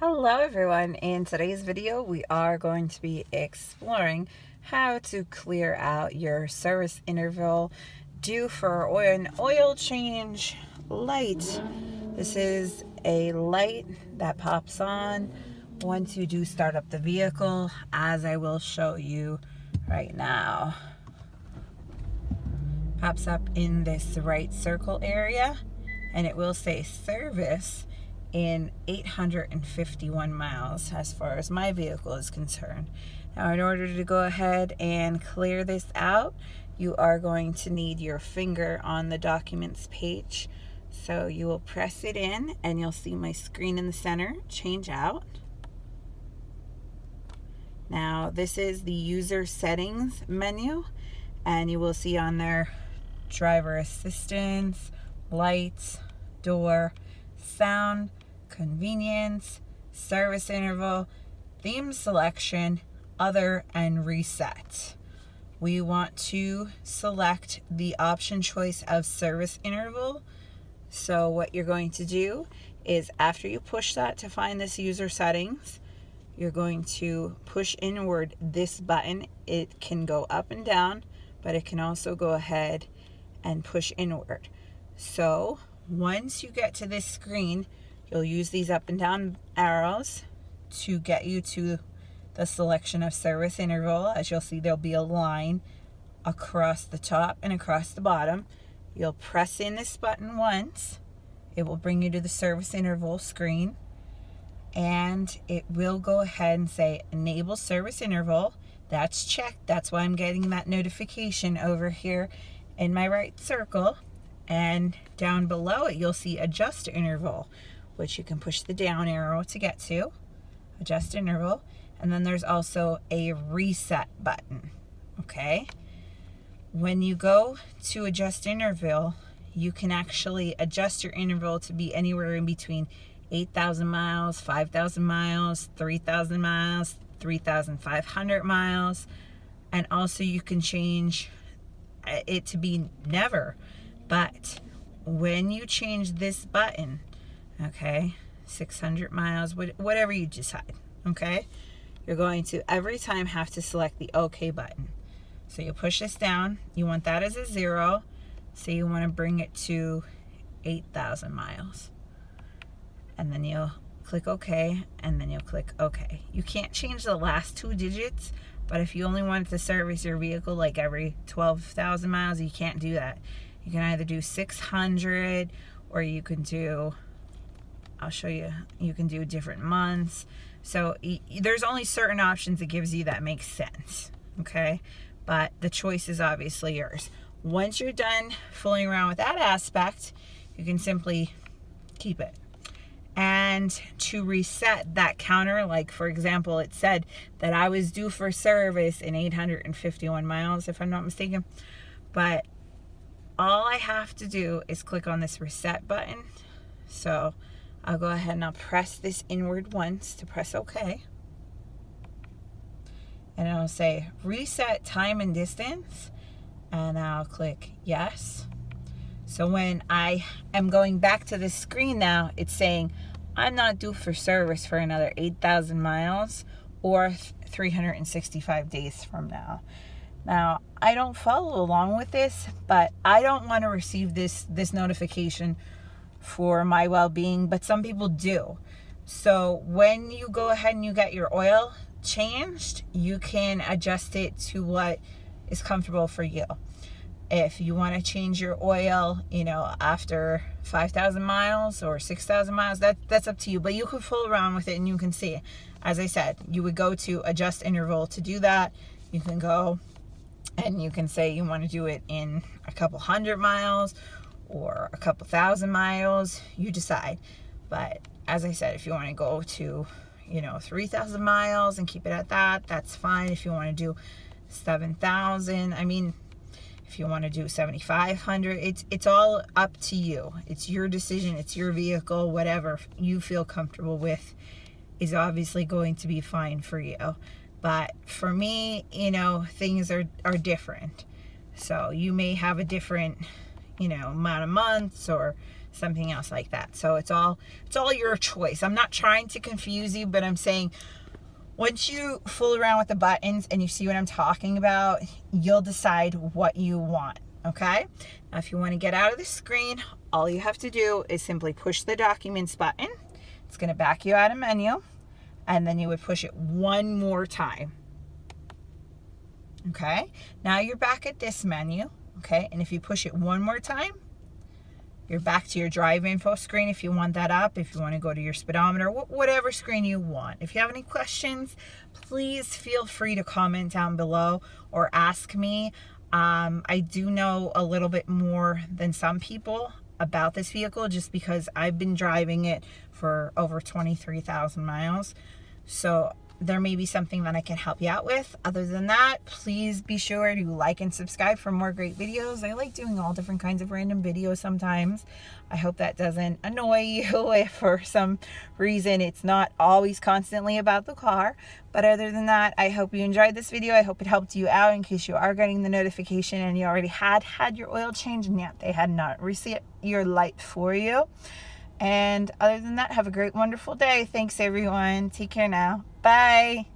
Hello everyone. In today's video we are going to be exploring how to clear out your service interval due for an oil change light. This is a light that pops on once you do start up the vehicle, as I will show you right now. Pops up in this right circle area and it will say service in 851 miles as far as my vehicle is concerned. Now, in order to go ahead and clear this out, you are going to need your finger on the documents page. So you will press it in and you'll see my screen in the center change out. Now, this is the user settings menu, and you will see on there driver assistance, lights, door, sound, convenience, service interval, theme selection, other, and reset. We want to select the option choice of service interval. So what you're going to do is, after you push that to find this user settings, you're going to push inward this button. It can go up and down, but it can also go ahead and push inward. So once you get to this screen, you'll use these up and down arrows to get you to the selection of service interval. As you'll see, there'll be a line across the top and across the bottom. You'll press in this button once. It will bring you to the service interval screen, and it will go ahead and say enable service interval. That's checked. That's why I'm getting that notification over here in my right circle. And down below it, you'll see adjust interval, which you can push the down arrow to get to, adjust interval. And then there's also a reset button, okay? When you go to adjust interval, you can actually adjust your interval to be anywhere in between 8,000 miles, 5,000 miles, 3,000 miles, 3,500 miles. And also you can change it to be never. But when you change this button, okay, 600 miles, whatever you decide, okay, you're going to every time have to select the OK button. So you push this down. You want that as a 0. So you want to bring it to 8,000 miles. And then you'll click OK, and then you'll click OK. You can't change the last 2 digits, but if you only wanted to service your vehicle like every 12,000 miles, you can't do that. You can either do 600, or you can do, I'll show you, you can do different months. So there's only certain options it gives you that makes sense, okay? But the choice is obviously yours. Once you're done fooling around with that aspect, you can simply keep it. And to reset that counter, like for example, it said that I was due for service in 851 miles, if I'm not mistaken. But all I have to do is click on this reset button. So I'll go ahead and I'll press this inward once to press OK. And it'll say reset time and distance. And I'll click yes. So when I am going back to this screen now, it's saying I'm not due for service for another 8,000 miles or 365 days from now. Now, I don't follow along with this, but I don't want to receive this notification for my well-being, but some people do. So when you go ahead and you get your oil changed, you can adjust it to what is comfortable for you. If you want to change your oil, after 5,000 miles or 6,000 miles, that's up to you. But you can fool around with it and you can see. As I said, you would go to adjust interval to do that. You can go and you can say you want to do it in a couple 100 miles or a couple 1,000 miles. You decide. But as I said, if you want to go to 3,000 miles and keep it at that, that's fine. If you want to do 7,000, if you want to do 7,500, it's all up to you. It's your decision. It's your vehicle. Whatever you feel comfortable with is obviously going to be fine for you. But for me, things are different. So you may have a different, amount of months or something else like that. So it's all your choice. I'm not trying to confuse you, but I'm saying once you fool around with the buttons and you see what I'm talking about, you'll decide what you want, okay? Now, if you want to get out of the screen, all you have to do is simply push the Documents button. It's going to back you out of menu, and then you would push it one more time. Okay? Now you're back at this menu, okay? And if you push it one more time, you're back to your drive info screen if you want that up, if you want to go to your speedometer, whatever screen you want. If you have any questions, please feel free to comment down below or ask me. I do know a little bit more than some people about this vehicle just because I've been driving it for over 23,000 miles. So there may be something that I can help you out with. Other than that, please be sure to like and subscribe for more great videos. I like doing all different kinds of random videos sometimes. I hope that doesn't annoy you if for some reason it's not always constantly about the car. But other than that, I hope you enjoyed this video. I hope it helped you out in case you are getting the notification and you already had your oil change and yet they had not reset your light for you. And other than that, have a great, wonderful day. Thanks, everyone. Take care now. Bye.